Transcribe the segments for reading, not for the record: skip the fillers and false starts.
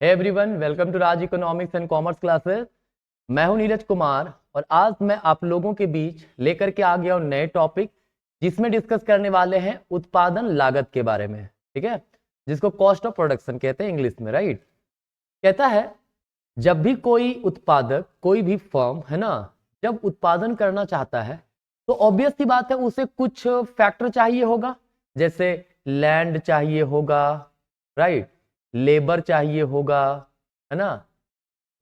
Hey everyone, welcome to Raj economics and commerce classes. मैं हूं नीरज कुमार और आज मैं आप लोगों के बीच लेकर के आ गया हूं नए टॉपिक, जिसमें डिस्कस करने वाले हैं उत्पादन लागत के बारे में। ठीक है, जिसको कॉस्ट ऑफ प्रोडक्शन कहते हैं इंग्लिश में, राइट। कहता है जब भी कोई उत्पादक, कोई भी फर्म है ना, जब उत्पादन करना चाहता है तो ऑब्वियस सी बात है उसे कुछ फैक्टर चाहिए होगा। जैसे लैंड चाहिए होगा, राइट, लेबर चाहिए होगा, है ना,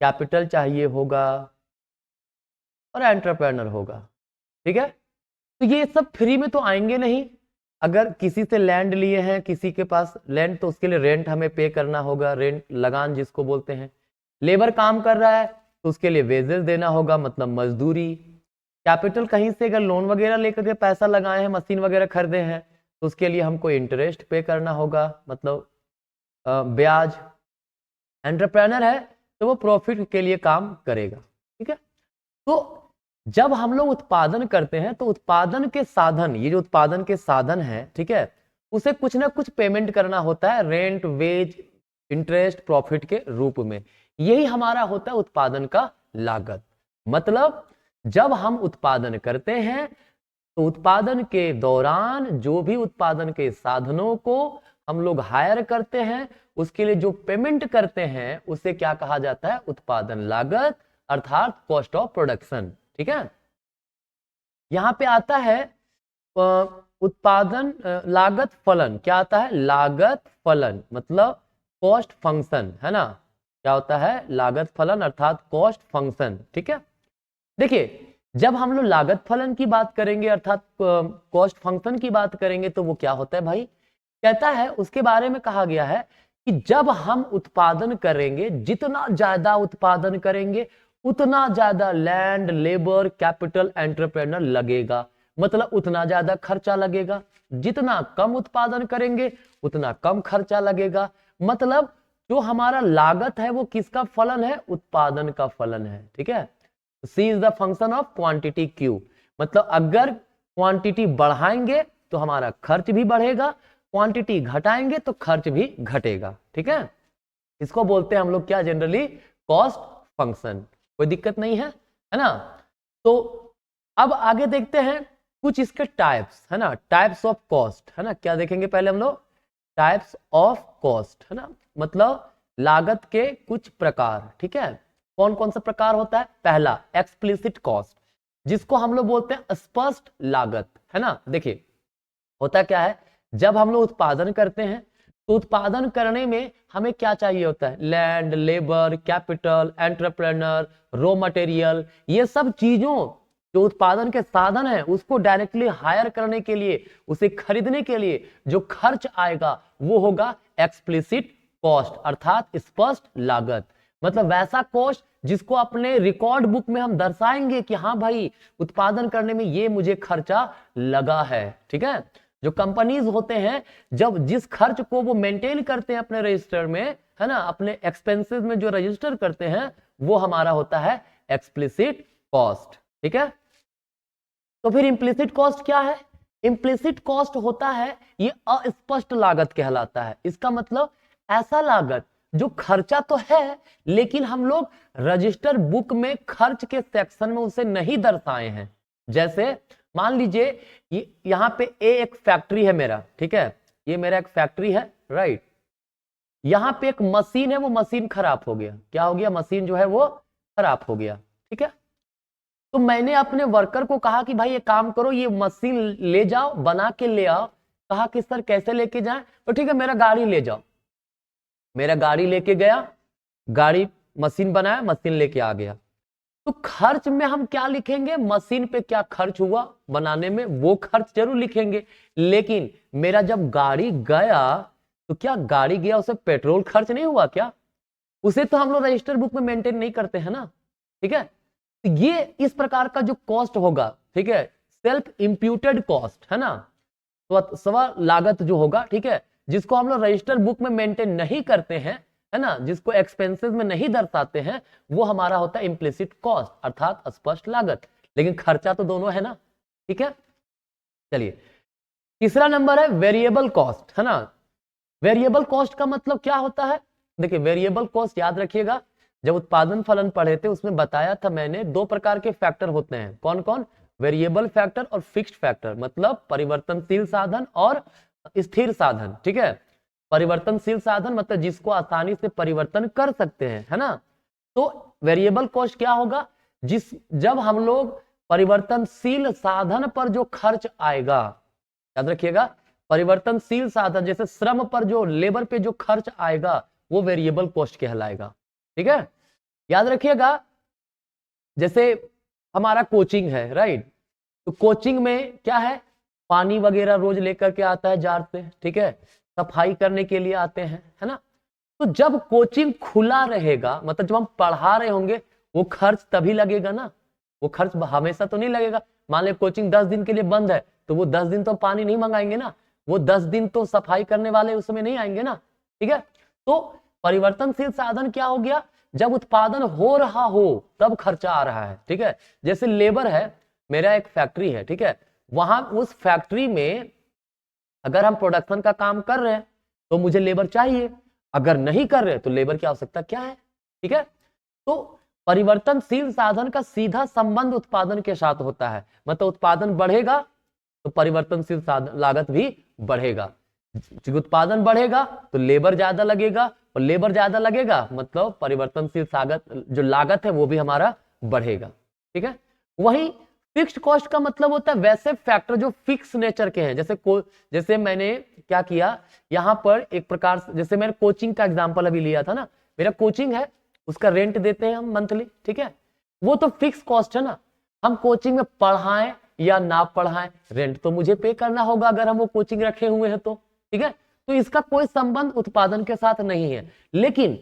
कैपिटल चाहिए होगा और एंटरप्रेनर होगा। ठीक है, तो ये सब फ्री में तो आएंगे नहीं। अगर किसी से लैंड लिए हैं, किसी के पास लैंड, तो उसके लिए रेंट हमें पे करना होगा, रेंट लगान जिसको बोलते हैं। लेबर काम कर रहा है तो उसके लिए वेजेस देना होगा, मतलब मजदूरी। कैपिटल कहीं से अगर लोन वगैरह लेकर के पैसा लगाए हैं, मशीन वगैरह खरीदे हैं, तो उसके लिए हमको इंटरेस्ट पे करना होगा, मतलब ब्याज। एंटरप्रेनर है तो वो प्रॉफिट के लिए काम करेगा। ठीक है, तो जब हम लोग उत्पादन करते हैं तो उत्पादन के साधन, ये जो उत्पादन के साधन है, ठीक है, उसे कुछ ना कुछ पेमेंट करना होता है, रेंट, वेज, इंटरेस्ट, प्रॉफिट के रूप में। यही हमारा होता है उत्पादन का लागत। मतलब जब हम उत्पादन करते हैं तो उत्पादन के दौरान जो भी उत्पादन के साधनों को हम लोग हायर करते हैं, उसके लिए जो पेमेंट करते हैं उसे क्या कहा जाता है? उत्पादन लागत, अर्थात कॉस्ट ऑफ प्रोडक्शन। ठीक है, यहां पे आता है उत्पादन लागत फलन। क्या आता है? लागत फलन, मतलब कॉस्ट फंक्शन, है ना। क्या होता है? लागत फलन अर्थात कॉस्ट फंक्शन। ठीक है, देखिए जब हम लोग लागत फलन की बात करेंगे अर्थात कॉस्ट फंक्शन की बात करेंगे तो वो क्या होता है भाई? कहता है उसके बारे में कहा गया है कि जब हम उत्पादन करेंगे, जितना ज्यादा उत्पादन करेंगे उतना ज्यादा लैंड, लेबर, कैपिटल, एंटरप्रेनर लगेगा, मतलब उतना ज्यादा खर्चा लगेगा। जितना कम उत्पादन करेंगे उतना कम खर्चा लगेगा। मतलब जो हमारा लागत है वो किसका फलन है? उत्पादन का फलन है। ठीक है, C is the function of quantity Q। मतलब अगर क्वांटिटी बढ़ाएंगे तो हमारा खर्च भी बढ़ेगा, क्वांटिटी घटाएंगे तो खर्च भी घटेगा। ठीक है, इसको बोलते हैं हम लोग क्या? Generally cost function. कोई दिक्कत नहीं है ना। तो अब आगे देखते हैं कुछ इसके टाइप्स, है ना, टाइप्स ऑफ कॉस्ट, है ना। क्या देखेंगे पहले हम लोग? टाइप्स ऑफ कॉस्ट, है ना, मतलब लागत के कुछ प्रकार। ठीक है, कौन कौन सा प्रकार होता है? पहला एक्सप्लिसिट कॉस्ट, जिसको हम लोग बोलते हैं स्पष्ट लागत, है ना। देखिए होता क्या है, जब हम लोग उत्पादन करते हैं तो उत्पादन करने में हमें क्या चाहिए होता है? Land, labour, capital, entrepreneur, raw material. ये सब चीजों, जो उत्पादन के साधन है, उसको डायरेक्टली हायर करने के लिए, उसे खरीदने के लिए जो खर्च आएगा वो होगा एक्सप्लिसिट कॉस्ट अर्थात स्पष्ट लागत। मतलब वैसा कॉस्ट जिसको अपने रिकॉर्ड बुक में हम दर्शाएंगे कि हाँ भाई उत्पादन करने में ये मुझे खर्चा लगा है। ठीक है, जो कंपनीज होते हैं जब जिस खर्च को वो मेंटेन करते हैं अपने रजिस्टर में, है ना, अपने एक्सपेंसेस में जो रजिस्टर करते हैं, वो हमारा होता है एक्सप्लिसिट कॉस्ट। ठीक है, तो फिर इंप्लिसिट कॉस्ट क्या है? इंप्लिसिट कॉस्ट होता है ये अस्पष्ट लागत कहलाता है। इसका मतलब ऐसा लागत जो खर्चा तो है लेकिन हम लोग रजिस्टर बुक में खर्च के सेक्शन में उसे नहीं दर्शाए हैं। जैसे मान लीजिए यहां पे एक फैक्ट्री है मेरा, ठीक है, ये मेरा एक फैक्ट्री है, राइट। यहां पे एक मशीन है, वो मशीन खराब हो गया। क्या हो गया? मशीन जो है वो खराब हो गया। ठीक है, तो मैंने अपने वर्कर को कहा कि भाई ये काम करो, ये मशीन ले जाओ, बना के ले आओ। कहा कि सर कैसे लेके जाएं? तो ठीक है मेरा गाड़ी ले जाओ। मेरा गाड़ी लेके गया, गाड़ी मशीन बनाया, मशीन लेके आ गया। तो खर्च में हम क्या लिखेंगे? मशीन पे क्या खर्च हुआ बनाने में वो खर्च जरूर लिखेंगे। लेकिन मेरा जब गाड़ी गया तो क्या गाड़ी गया उसे पेट्रोल खर्च नहीं हुआ क्या? उसे तो हम लोग रजिस्टर बुक में मेंटेन नहीं करते हैं ना। ठीक है, तो ये इस प्रकार का जो कॉस्ट होगा, ठीक है, सेल्फ इंप्यूटेड कॉस्ट, है ना, तो स्व लागत जो होगा, ठीक है, जिसको हम लोग रजिस्टर बुक में मेंटेन नहीं करते हैं, है ना, जिसको एक्सपेंसेस में नहीं दर्शाते हैं, वो हमारा होता है इंप्लिसिट कॉस्ट अर्थात स्पष्ट लागत। लेकिन खर्चा तो दोनों है ना। ठीक है, चलिए तीसरा नंबर है वेरिएबल कॉस्ट, है ना। वेरिएबल कॉस्ट का मतलब क्या होता है? देखिए वेरिएबल कॉस्ट याद रखिएगा, जब उत्पादन फलन पढ़े थे उसमें बताया था मैंने 2 प्रकार के फैक्टर होते हैं। कौन कौन? वेरिएबल फैक्टर और फिक्स्ड फैक्टर, मतलब परिवर्तनशील साधन और स्थिर साधन। ठीक है, परिवर्तनशील साधन मतलब जिसको आसानी से परिवर्तन कर सकते हैं, है ना। तो वेरिएबल कॉस्ट क्या होगा? जब हम लोग परिवर्तनशील साधन पर जो खर्च आएगा, याद रखिएगा, परिवर्तनशील साधन जैसे श्रम पर जो लेबर पे जो खर्च आएगा वो वेरिएबल कॉस्ट कहलाएगा। ठीक है, याद रखिएगा, जैसे हमारा कोचिंग है, राइट, तो कोचिंग में क्या है, पानी वगैरह रोज लेकर के आता है जार से, ठीक है, सफाई करने के लिए आते हैं, है ना। तो जब कोचिंग खुला रहेगा, मतलब जब हम पढ़ा रहे होंगे, वो खर्च तभी लगेगा ना, वो खर्च हमेशा तो नहीं लगेगा। मान ले कोचिंग 10 दिन के लिए बंद है, तो वो 10 दिन तो पानी नहीं मंगाएंगे ना, वो 10 दिन तो सफाई करने वाले उसमें नहीं आएंगे ना। ठीक है, तो परिवर्तनशील साधन क्या हो गया? जब उत्पादन हो रहा हो तब खर्चा आ रहा है। ठीक है, जैसे लेबर है, मेरा एक फैक्ट्री है, ठीक है, वहां उस फैक्ट्री में अगर हम प्रोडक्शन का काम कर रहे हैं तो मुझे लेबर चाहिए, अगर नहीं कर रहे तो लेबर की आवश्यकता क्या है। ठीक है, तो परिवर्तनशील साधन का सीधा संबंध उत्पादन के साथ होता है, मतलब उत्पादन बढ़ेगा तो परिवर्तनशील साधन लागत भी बढ़ेगा। उत्पादन बढ़ेगा तो लेबर ज्यादा लगेगा, और लेबर ज्यादा लगेगा मतलब परिवर्तनशील जो लागत है वो भी हमारा बढ़ेगा। ठीक है, वही फिक्स्ड कॉस्ट का मतलब होता है वैसे फैक्टर जो फिक्स नेचर के हैं। जैसे मैंने क्या किया यहां पर, एक प्रकार से जैसे मैंने कोचिंग का एग्जांपल अभी लिया था ना, मेरा कोचिंग है, उसका रेंट देते हैं हम मंथली। ठीक है, वो तो फिक्स कॉस्ट है ना, हम कोचिंग में पढ़ाएं या ना पढ़ाएं, रेंट तो मुझे पे करना होगा अगर हम वो कोचिंग रखे हुए हैं तो। ठीक है, तो इसका कोई संबंध उत्पादन के साथ नहीं है, लेकिन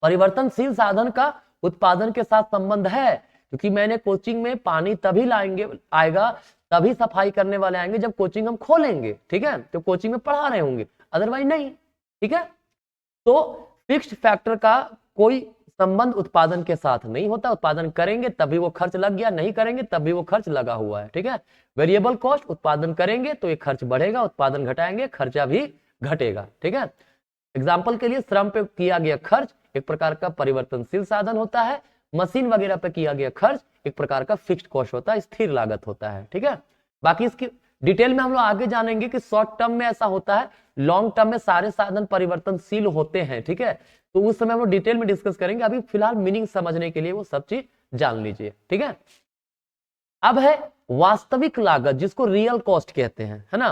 परिवर्तनशील साधन का उत्पादन के साथ संबंध है, क्योंकि मैंने कोचिंग में पानी तभी आएगा, तभी सफाई करने वाले आएंगे जब कोचिंग हम खोलेंगे। ठीक है, तो कोचिंग में पढ़ा रहे होंगे, अदरवाइज नहीं। ठीक है, तो फिक्स्ड फैक्टर का कोई संबंध उत्पादन के साथ नहीं होता, उत्पादन करेंगे तभी वो खर्च लग गया, नहीं करेंगे तब भी वो खर्च लगा हुआ है। ठीक है, वेरिएबल कॉस्ट, उत्पादन करेंगे तो ये खर्च बढ़ेगा, उत्पादन घटाएंगे खर्चा भी घटेगा। ठीक है, एग्जाम्पल के लिए श्रम पे किया गया खर्च एक प्रकार का परिवर्तनशील साधन होता है, मशीन वगैरह पे किया गया खर्च एक प्रकार का फिक्स्ड कॉस्ट होता है, स्थिर लागत होता है। ठीक है, बाकी इसकी डिटेल में हम लोग आगे जानेंगे कि शॉर्ट टर्म में ऐसा होता है, लॉन्ग टर्म में सारे साधन परिवर्तनशील होते हैं। ठीक है, तो उस समय हम लोग डिटेल में डिस्कस करेंगे, अभी फिलहाल मीनिंग समझने के लिए वो सब चीज जान लीजिए। ठीक है, अब है वास्तविक लागत जिसको रियल कॉस्ट कहते हैं, है ना।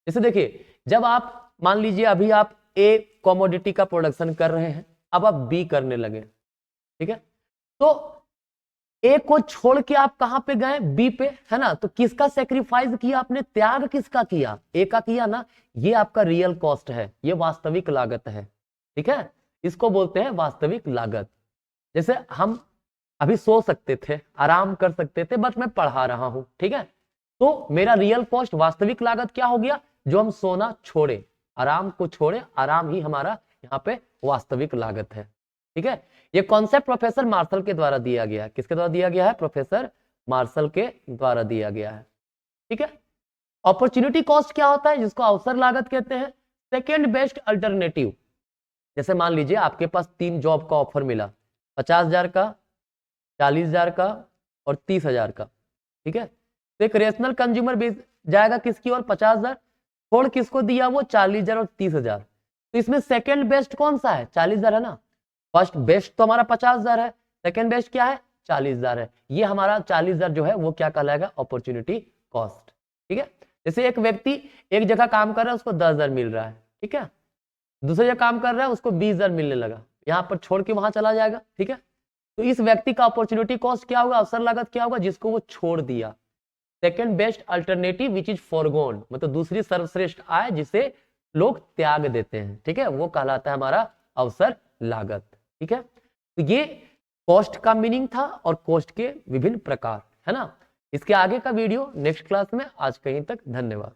जैसे देखिए, जब आप मान लीजिए अभी आप ए कमोडिटी का प्रोडक्शन कर रहे हैं, अब आप बी करने लगे। ठीक है, तो ए को छोड़ के आप कहां पे गए? बी पे, है ना। तो किसका सेक्रीफाइस किया आपने? त्याग किसका किया? ए का किया ना। ये आपका रियल कॉस्ट है, ये वास्तविक लागत है। ठीक है, इसको बोलते हैं वास्तविक लागत। जैसे हम अभी सो सकते थे, आराम कर सकते थे, बट मैं पढ़ा रहा हूं। ठीक है, तो मेरा रियल कॉस्ट वास्तविक लागत क्या हो गया? जो हम सोना छोड़े, आराम को छोड़े, आराम ही हमारा यहाँ पे वास्तविक लागत है। ठीक है, ये कॉन्सेप्ट प्रोफेसर मार्शल के द्वारा दिया गया है। किसके द्वारा दिया गया है? प्रोफेसर मार्शल के द्वारा दिया गया है। ठीक है, अपॉर्चुनिटी कॉस्ट क्या होता है? जिसको अवसर लागत कहते हैं, सेकेंड बेस्ट अल्टरनेटिव। जैसे मान लीजिए आपके पास 3 जॉब का ऑफर मिला, 50,000 का, 40,000 का और 30,000 का। ठीक है, तो एक रेशनल कंज्यूमर बेस जाएगा किसकी ओर? 50,000, छोड़ किसको दिया? वो 40,000 और 30,000। तो इसमें सेकेंड बेस्ट कौन सा है? 40,000 है ना। फर्स्ट बेस्ट तो हमारा 50,000 है, सेकेंड बेस्ट क्या है? 40,000 है। ये हमारा 40,000 जो है वो क्या कहलाएगा? Opportunity cost. ठीक है, जैसे एक व्यक्ति एक जगह काम कर रहा है, उसको 10,000 मिल रहा है। ठीक है, दूसरी जगह काम कर रहा है, उसको 20,000 मिलने लगा, यहाँ पर छोड़ के वहां चला जाएगा। ठीक है, तो इस व्यक्ति का अपॉर्चुनिटी कॉस्ट क्या होगा? अवसर लागत क्या होगा? जिसको वो छोड़ दिया। Second best alternative which is forgone, मतलब दूसरी सर्वश्रेष्ठ आय जिसे लोग त्याग देते हैं। ठीक है, वो कहलाता है हमारा अवसर लागत। ठीक है, तो ये कॉस्ट का मीनिंग था और कॉस्ट के विभिन्न प्रकार, है ना। इसके आगे का वीडियो नेक्स्ट क्लास में। आज कहीं तक धन्यवाद।